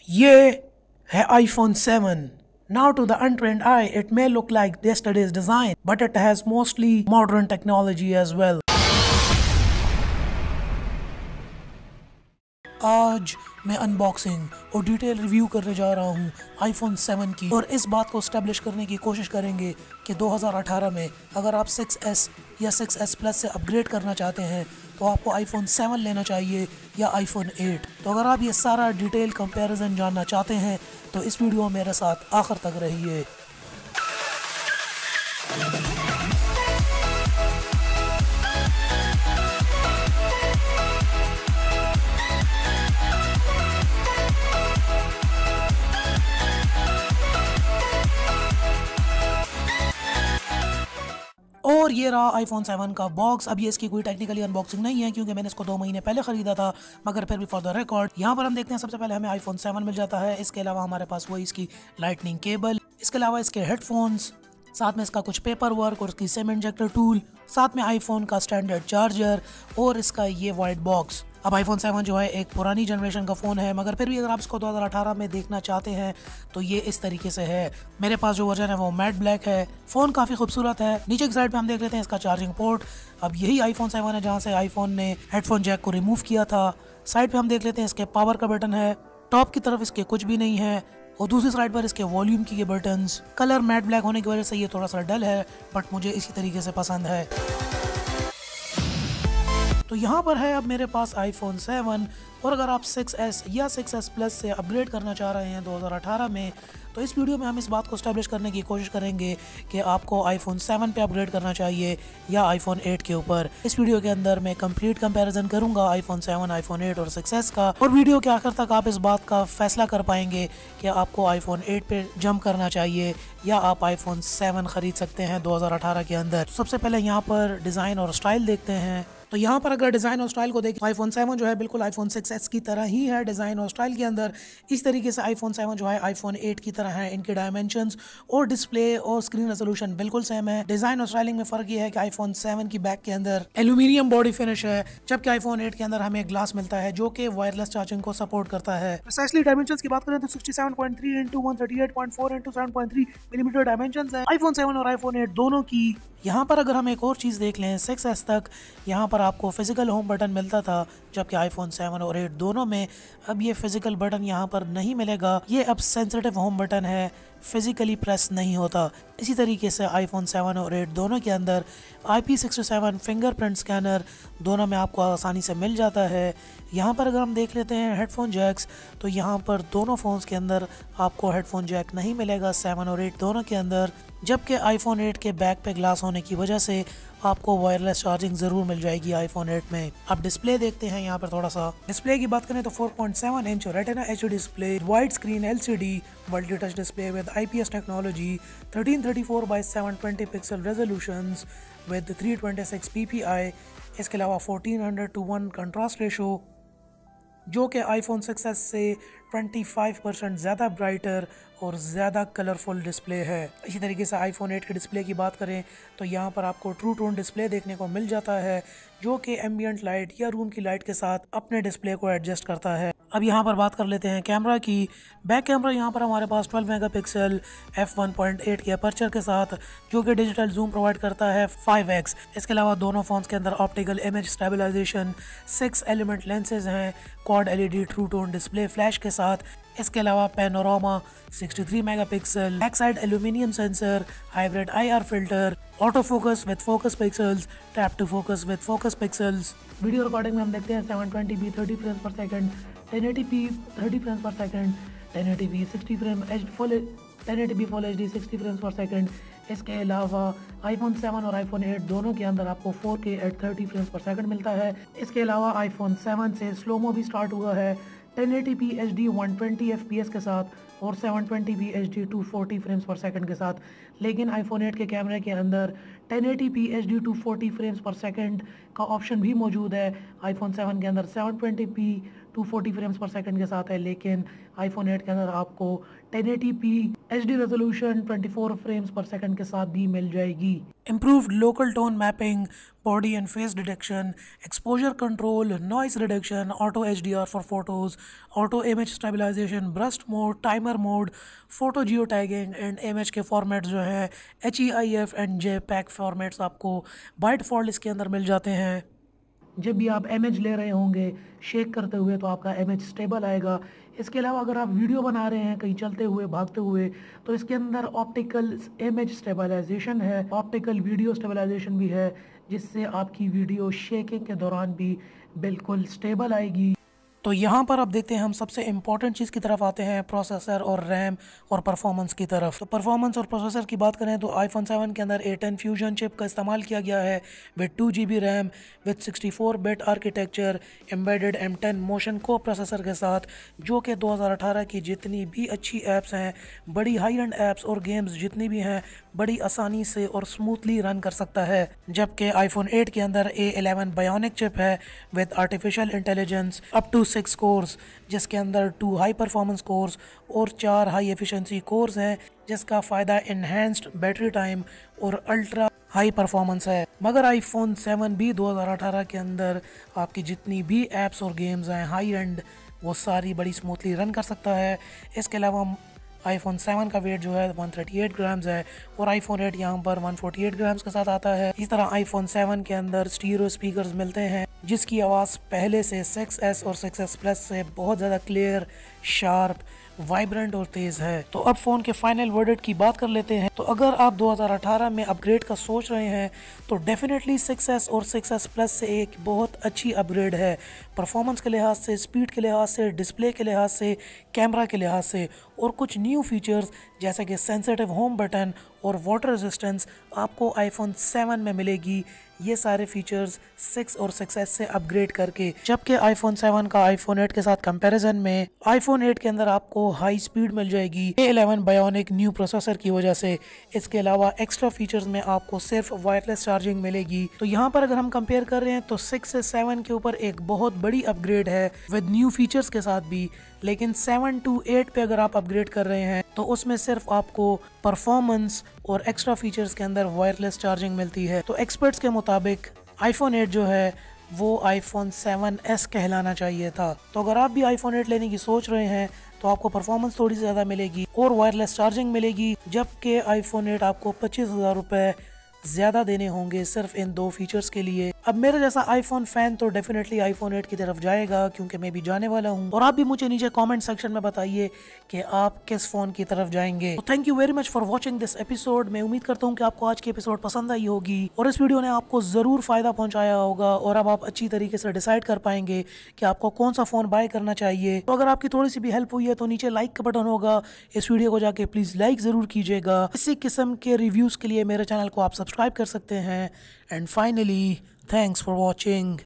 ये है iPhone 7. Now to the untrained eye, it may look like yesterday's design, but it has mostly modern technology as well. आज मैं unboxing और detail review करने जा रहा हूँ iPhone 7 की, और इस बात को स्टैब्लिश करने की कोशिश करेंगे कि 2018 में अगर आप 6S या 6S Plus से अपग्रेड करना चाहते हैं तो आपको iPhone 7 लेना चाहिए या iPhone 8। तो अगर आप ये सारा डिटेल कंपैरिजन जानना चाहते हैं तो इस वीडियो में मेरे साथ आखिर तक रहिए। और ये रहा iPhone 7 का बॉक्स। अब ये इसकी कोई टेक्निकली अनबॉक्सिंग नहीं है क्योंकि मैंने इसको 2 महीने पहले खरीदा था, मगर फिर भी फॉर द रिकॉर्ड यहाँ पर हम देखते हैं सबसे पहले हमें iPhone 7 मिल जाता है। इसके अलावा हमारे पास वही इसकी लाइटनिंग केबल, इसके अलावा इसके हेडफोन्स, साथ में इसका कुछ पेपर वर्क और इसकी सिम इंजेक्टर टूल, साथ में iPhone का स्टैंडर्ड चार्जर और इसका ये वाइट बॉक्स। अब iPhone 7 जो है एक पुरानी जनरेशन का फ़ोन है, मगर फिर भी अगर आप इसको 2018 में देखना चाहते हैं तो ये इस तरीके से है। मेरे पास जो वर्जन है वो मैट ब्लैक है। फ़ोन काफ़ी खूबसूरत है। नीचे की साइड पे हम देख लेते हैं इसका चार्जिंग पोर्ट। अब यही iPhone 7 है जहाँ से iPhone ने हेडफोन जैक को रिमूव किया था। साइड पे हम देख लेते हैं इसके पावर का बटन है। टॉप की तरफ इसके कुछ भी नहीं है और दूसरी साइड पर इसके वॉल्यूम की ये बटन्स। कलर मैट ब्लैक होने की वजह से ये थोड़ा सा डल है, बट मुझे इसी तरीके से पसंद है। तो यहाँ पर है अब मेरे पास iPhone 7, और अगर आप 6S या 6S Plus से अपग्रेड करना चाह रहे हैं 2018 में तो इस वीडियो में हम इस बात को स्टैब्लिश करने की कोशिश करेंगे कि आपको iPhone 7 पे अपग्रेड करना चाहिए या iPhone 8 के ऊपर। इस वीडियो के अंदर मैं कंप्लीट कंपैरिजन करूंगा iPhone 7, iPhone 8 और 6S का, और वीडियो के आखिर तक आप इस बात का फैसला कर पाएंगे कि आपको iPhone 8 पे जंप करना चाहिए या आप iPhone 7 खरीद सकते हैं 2018 के अंदर। तो सबसे पहले यहाँ पर डिज़ाइन और स्टाइल देखते हैं। तो यहाँ पर अगर डिज़ाइन और स्टाइल को देखें, iPhone 7 जो है बिल्कुल iPhone 6S की तरह ही है डिज़ाइन और स्टाइल के अंदर। इस तरीके से iPhone 7 जो है iPhone 8 की तरह है। इनके डायमेंशंस और डिस्प्ले और स्क्रीन रेजोल्यूशन बिल्कुल सेम है। डिज़ाइन और स्टाइलिंग में फ़र्क ये है कि iPhone 7 की बैक के अंदर एल्यूमिनियम बॉडी फिनिश है, जबकि iPhone 8 के अंदर हमें ग्लास मिलता है जो कि वायरलेस चार्जिंग को सपोर्ट करता है। प्रिसाइसली डायमेंशंस की बात करें तो 67.3 इंटू 138.4 इंटू 7.3 मिलीमीटर डायमेंशंस है iPhone 7 और iPhone 8 दोनों की। यहाँ पर अगर हम एक और चीज़ देख लें, 6S तक यहाँ पर आपको फिजिकल होम बटन मिलता था, जबकि iPhone 7 और 8 दोनों में अब ये फिजिकल बटन यहाँ पर नहीं मिलेगा। ये अब सेंसिटिव होम बटन है, फिजिकली प्रेस नहीं होता। इसी तरीके से iPhone 7 और 8 दोनों के अंदर IP67 फिंगरप्रिंट स्कैनर दोनों में आपको आसानी से मिल जाता है। यहाँ पर अगर हम देख लेते हैं हेडफोन जैक्स, तो यहाँ पर दोनों फ़ोन्स के अंदर आपको हेडफोन जैक नहीं मिलेगा 7 और 8 दोनों के अंदर, जबकि iPhone 8 के बैक पे ग्लास होने की वजह से आपको वायरलेस चार्जिंग ज़रूर मिल जाएगी iPhone 8 में। अब डिस्प्ले देखते हैं। यहाँ पर थोड़ा सा डिस्प्ले की बात करें तो 4.7 inch retina HD display, wide screen LCD multi touch display with IPS technology, 1334 by 720 pixel resolutions with 326 ppi। इसके अलावा 1400:1 कंट्रास्ट रेशो, जो कि iPhone 6S से 25% ज़्यादा ब्राइटर और ज़्यादा कलरफुल डिस्प्ले है। इसी तरीके से iPhone 8 के डिस्प्ले की बात करें तो यहाँ पर आपको ट्रू टोन डिस्प्ले देखने को मिल जाता है, जो कि एम्बियंट लाइट या रूम की लाइट के साथ अपने डिस्प्ले को एडजस्ट करता है। अब यहाँ पर बात कर लेते हैं कैमरा की। बैक कैमरा यहाँ पर हमारे पास 12 मेगापिक्सल f1.8 के अपर्चर के साथ, जो कि डिजिटल जूम प्रोवाइड करता है 5x। इसके अलावा दोनों फोन्स के अंदर optical image stabilisation, 6 element lenses हैं, quad LED true tone display flash के साथ। इसके अलावा panorama 63 megapixel, back side aluminium sensor, hybrid IR filter, auto focus with focus pixels, tap to focus with focus pixels. Video recording में हम देखते हैं 720p 30 frames per second, 1080p 30 frames per second, 1080p 60 frame full 1080p full HD 60 frames per second. इसके अलावा iPhone 7 और iPhone 8 दोनों के अंदर आपको 4K at 30 frames per second मिलता है। इसके अलावा iPhone 7 से स्लोमो भी स्टार्ट हुआ है 1080p HD 120 FPS के साथ और 720p HD 240 frames per second के साथ। लेकिन iPhone 8 के कैमरे के अंदर 1080p HD 240 frames per second का ऑप्शन भी मौजूद है। iPhone 7 के अंदर 720p 240 फ्रेम्स पर सेकंड के साथ है, लेकिन iPhone 8 के अंदर आपको 1080p HD resolution 24 frames per second के साथ भी मिल जाएगी। Improved local tone mapping, body and face detection, exposure control, noise reduction, auto HDR for photos, auto image stabilisation, burst mode, timer mode, photo geo tagging and image के format जो है HEIF and JPEG formats आपको by default इसके अंदर मिल जाते हैं। जब भी आप इमेज ले रहे होंगे शेक करते हुए तो आपका इमेज स्टेबल आएगा। इसके अलावा अगर आप वीडियो बना रहे हैं कहीं चलते हुए भागते हुए तो इसके अंदर ऑप्टिकल इमेज स्टेबलाइजेशन है, ऑप्टिकल वीडियो स्टेबलाइजेशन भी है, जिससे आपकी वीडियो शेकिंग के दौरान भी बिल्कुल स्टेबल आएगी। तो यहाँ पर अब देखते हैं हम सबसे इम्पॉर्टेंट चीज़ की तरफ आते हैं, प्रोसेसर और रैम और परफॉर्मेंस की तरफ। तो परफॉर्मेंस और प्रोसेसर की बात करें तो आईफोन 7 के अंदर A10 फ्यूजन चिप का इस्तेमाल किया गया है with 2GB RAM with 64 bit architecture, embedded M10 motion को प्रोसेसर के साथ, जो कि 2018 की जितनी भी अच्छी ऐप्स हैं, बड़ी हाई एंड ऐप्स और गेम्स जितनी भी हैं, बड़ी आसानी से और स्मूथली रन कर सकता है। जबकि आईफोन 8 के अंदर A11 बायोनिक चिप है with artificial intelligence up to 6 cores, जिसके अंदर 2 हाई परफॉर्मेंस कोर्स और 4 हाई एफिशिएंसी कोर्स हैं, जिसका फ़ायदा इन्हेंस्ड बैटरी टाइम और अल्ट्रा हाई परफॉर्मेंस है। मगर आईफोन 7 भी 2018 के अंदर आपकी जितनी भी ऐप्स और गेम्स हैं हाई एंड, वो सारी बड़ी स्मूथली रन कर सकता है। इसके अलावा आईफोन 7 का वेट जो है 138 ग्राम्स है और आईफोन 8 यहाँ पर 148 ग्राम्स के साथ आता है। इस तरह आईफोन 7 के अंदर स्टीरियो स्पीकर्स मिलते हैं, जिसकी आवाज़ पहले से 6S और 6S प्लस से बहुत ज़्यादा क्लियर, शार्प, वाइब्रेंट और तेज़ है। तो अब फ़ोन के फाइनल वर्डिक्ट की बात कर लेते हैं। तो अगर आप 2018 में अपग्रेड का सोच रहे हैं तो डेफिनेटली 6S और 6S प्लस से एक बहुत अच्छी अपग्रेड है, परफॉर्मेंस के लिहाज से, स्पीड के लिहाज से, डिस्प्ले के लिहाज से, कैमरा के लिहाज से, और कुछ न्यू फीचर्स जैसे कि सेंसिटिव होम बटन और वाटर रेजिस्टेंस आपको आईफोन 7 में मिलेगी। ये सारे फीचर्स 6 और 6S से अपग्रेड करके, जबकि आईफोन 7 का आईफोन 8 के साथ कंपैरिजन में आईफोन 8 के अंदर आपको हाई स्पीड मिल जाएगी A11 बायोनिक न्यू प्रोसेसर की वजह से। इसके अलावा एक्स्ट्रा फीचर्स में आपको सिर्फ वायरलेस चार्जिंग मिलेगी। तो यहाँ पर अगर हम कंपेयर कर रहे हैं तो 6 से 7 के ऊपर एक बहुत बड़ी अपग्रेड है विद न्यू फीचर्स के साथ भी, लेकिन 7 to 8 पे अगर आप अपग्रेड कर रहे हैं तो उसमें सिर्फ आपको परफॉर्मेंस और एक्स्ट्रा फीचर्स के अंदर वायरलेस चार्जिंग मिलती है। तो एक्सपर्ट्स के मुताबिक आईफोन 8 जो है वो आईफोन 7S कहलाना चाहिए था। तो अगर आप भी आईफोन 8 लेने की सोच रहे हैं तो आपको परफॉर्मेंस थोड़ी ज़्यादा मिलेगी और वायरलेस चार्जिंग मिलेगी, जबकि आईफोन 8 आपको 25,000 रुपये ज़्यादा देने होंगे सिर्फ इन 2 फीचर्स के लिए। अब मेरे जैसा आईफोन फैन तो डेफिनेटली आईफोन 8 की तरफ जाएगा, क्योंकि मैं भी जाने वाला हूँ। और आप भी मुझे नीचे कमेंट सेक्शन में बताइए कि आप किस फ़ोन की तरफ जाएंगे। तो thank you very much for watching this episode. मैं उम्मीद करता हूँ कि आपको आज की एपिसोड पसंद आई होगी और इस वीडियो ने आपको ज़रूर फ़ायदा पहुँचाया होगा और अब आप अच्छी तरीके से डिसाइड कर पाएंगे कि आपको कौन सा फ़ोन बाय करना चाहिए। तो अगर आपकी थोड़ी सी भी हेल्प हुई है तो नीचे लाइक का बटन होगा, इस वीडियो को जाके प्लीज़ लाइक ज़रूर कीजिएगा। इसी किस्म के रिव्यूज़ के लिए मेरे चैनल को आप सब्सक्राइब कर सकते हैं। And finally, thanks for watching.